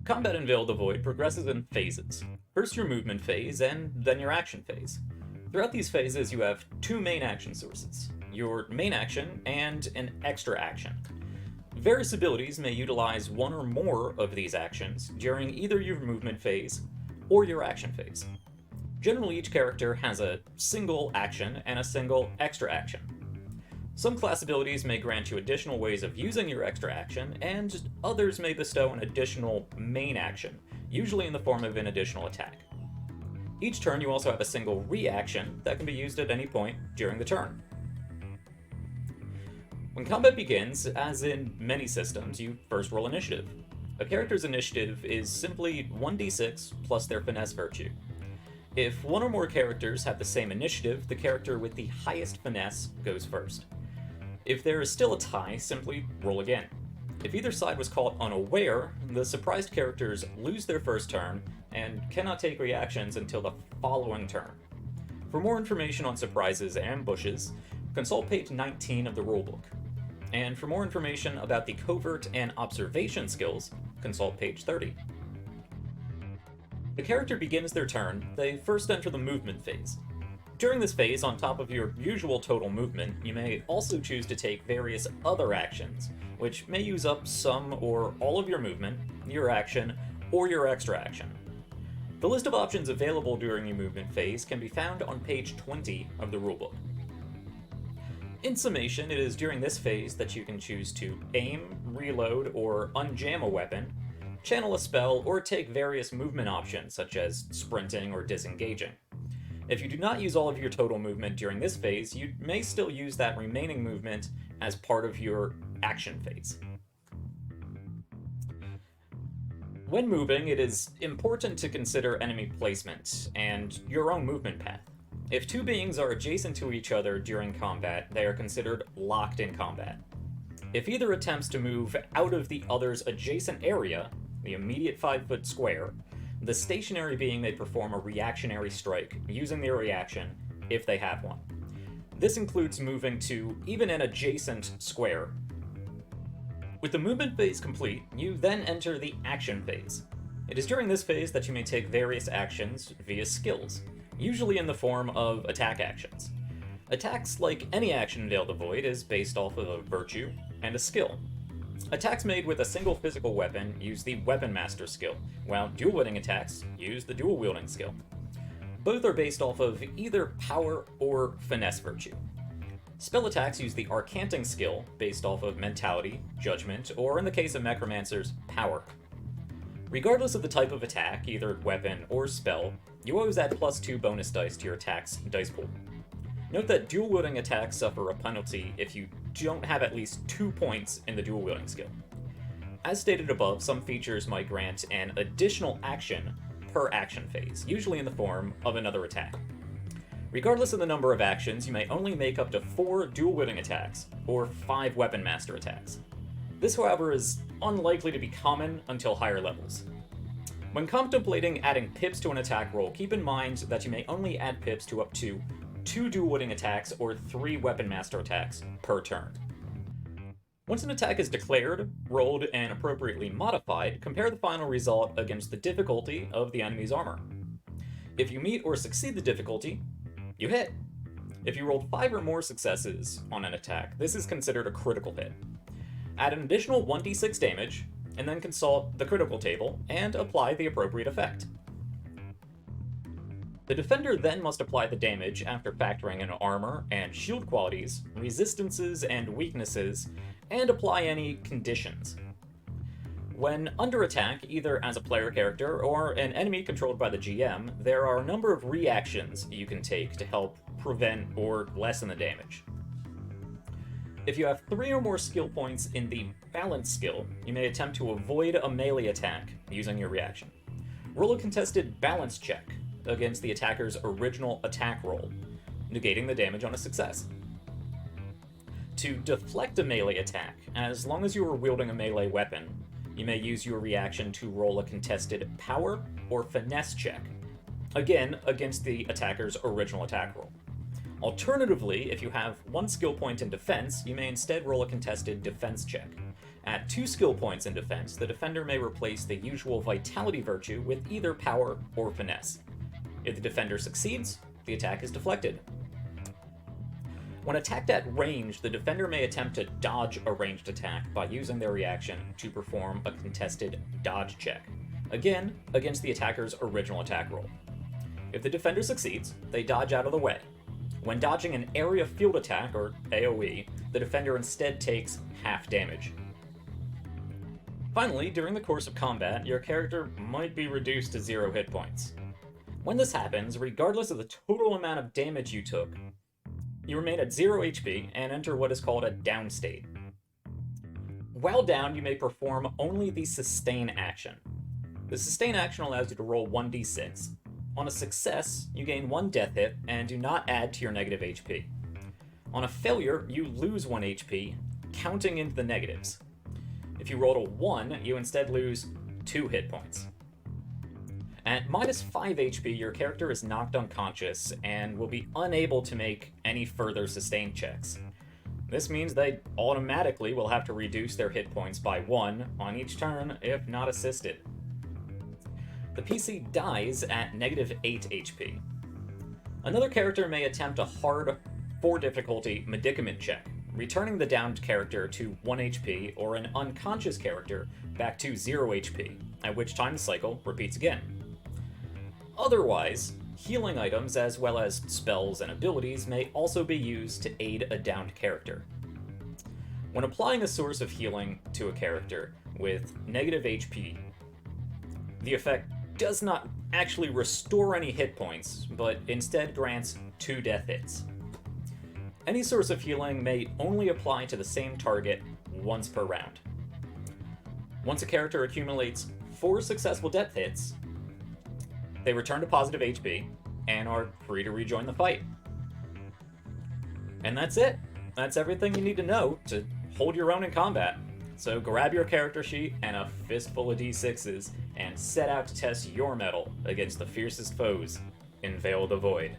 Combat in Veil of the Void progresses in phases. First your movement phase, and then your action phase. Throughout these phases you have two main action sources, your main action and an extra action. Various abilities may utilize one or more of these actions during either your movement phase or your action phase. Generally, each character has a single action and a single extra action. Some class abilities may grant you additional ways of using your extra action, and others may bestow an additional main action, usually in the form of an additional attack. Each turn you also have a single reaction that can be used at any point during the turn. When combat begins, as in many systems, you first roll initiative. A character's initiative is simply 1d6 plus their finesse virtue. If one or more characters have the same initiative, the character with the highest finesse goes first. If there is still a tie, simply roll again. If either side was caught unaware, the surprised characters lose their first turn and cannot take reactions until the following turn. For more information on surprises and ambushes, consult page 19 of the rulebook. And for more information about the covert and observation skills, consult page 30. The character begins their turn, they first enter the movement phase. During this phase, on top of your usual total movement, you may also choose to take various other actions, which may use up some or all of your movement, your action, or your extra action. The list of options available during your movement phase can be found on page 20 of the rulebook. In summation, it is during this phase that you can choose to aim, reload, or unjam a weapon, channel a spell, or take various movement options such as sprinting or disengaging. If you do not use all of your total movement during this phase, you may still use that remaining movement as part of your action phase. When moving, it is important to consider enemy placement and your own movement path. If two beings are adjacent to each other during combat, they are considered locked in combat. If either attempts to move out of the other's adjacent area, the immediate 5-foot square, the stationary being may perform a reactionary strike, using their reaction if they have one. This includes moving to even an adjacent square. With the movement phase complete, you then enter the action phase. It is during this phase that you may take various actions via skills, usually in the form of attack actions. Attacks, like any action in Veil of the Void, is based off of a virtue and a skill. Attacks made with a single physical weapon use the Weapon Master skill, while dual-wielding attacks use the dual-wielding skill. Both are based off of either power or finesse virtue. Spell attacks use the Arcanting skill, based off of mentality, judgment, or in the case of necromancers, power. Regardless of the type of attack, either weapon or spell, you always add +2 bonus dice to your attack's dice pool. Note that dual-wielding attacks suffer a penalty if you don't have at least 2 points in the dual-wielding skill. As stated above, some features might grant an additional action per action phase, usually in the form of another attack. Regardless of the number of actions, you may only make up to 4 dual-wielding attacks, or 5 Weapon Master attacks. This, however, is unlikely to be common until higher levels. When contemplating adding pips to an attack roll, keep in mind that you may only add pips to up to 2 dual-wielding attacks or 3 Weapon Master attacks per turn. Once an attack is declared, rolled, and appropriately modified, compare the final result against the difficulty of the enemy's armor. If you meet or succeed the difficulty, you hit. If you rolled 5 or more successes on an attack, this is considered a critical hit. Add an additional 1d6 damage, and then consult the critical table and apply the appropriate effect. The defender then must apply the damage after factoring in armor and shield qualities, resistances and weaknesses, and apply any conditions. When under attack, either as a player character or an enemy controlled by the GM, there are a number of reactions you can take to help prevent or lessen the damage. If you have 3 or more skill points in the balance skill, you may attempt to avoid a melee attack using your reaction. Roll a contested balance check against the attacker's original attack roll, negating the damage on a success. To deflect a melee attack, as long as you are wielding a melee weapon, you may use your reaction to roll a contested power or finesse check, again against the attacker's original attack roll. Alternatively, if you have 1 skill point in defense, you may instead roll a contested defense check. At 2 skill points in defense, the defender may replace the usual vitality virtue with either power or finesse. If the defender succeeds, the attack is deflected. When attacked at range, the defender may attempt to dodge a ranged attack by using their reaction to perform a contested dodge check, again against the attacker's original attack roll. If the defender succeeds, they dodge out of the way. When dodging an area field attack, or AoE, the defender instead takes half damage. Finally, during the course of combat, your character might be reduced to 0 hit points. When this happens, regardless of the total amount of damage you took, you remain at 0 HP and enter what is called a Downstate. While down, you may perform only the sustain action. The sustain action allows you to roll 1d6. On a success, you gain 1 death hit and do not add to your negative HP. On a failure, you lose 1 HP, counting into the negatives. If you rolled a 1, you instead lose 2 hit points. At minus 5 HP, your character is knocked unconscious and will be unable to make any further sustain checks. This means they automatically will have to reduce their hit points by 1 on each turn if not assisted. The PC dies at negative 8 HP. Another character may attempt a hard 4 difficulty medicament check, returning the downed character to 1 HP or an unconscious character back to 0 HP, at which time the cycle repeats again. Otherwise, healing items as well as spells and abilities may also be used to aid a downed character. When applying a source of healing to a character with negative HP, the effect does not actually restore any hit points, but instead grants 2 death hits. Any source of healing may only apply to the same target once per round. Once a character accumulates 4 successful death hits, they return to positive HP and are free to rejoin the fight. And that's it. That's everything you need to know to hold your own in combat. So grab your character sheet and a fistful of d6s and set out to test your mettle against the fiercest foes in Veil of the Void.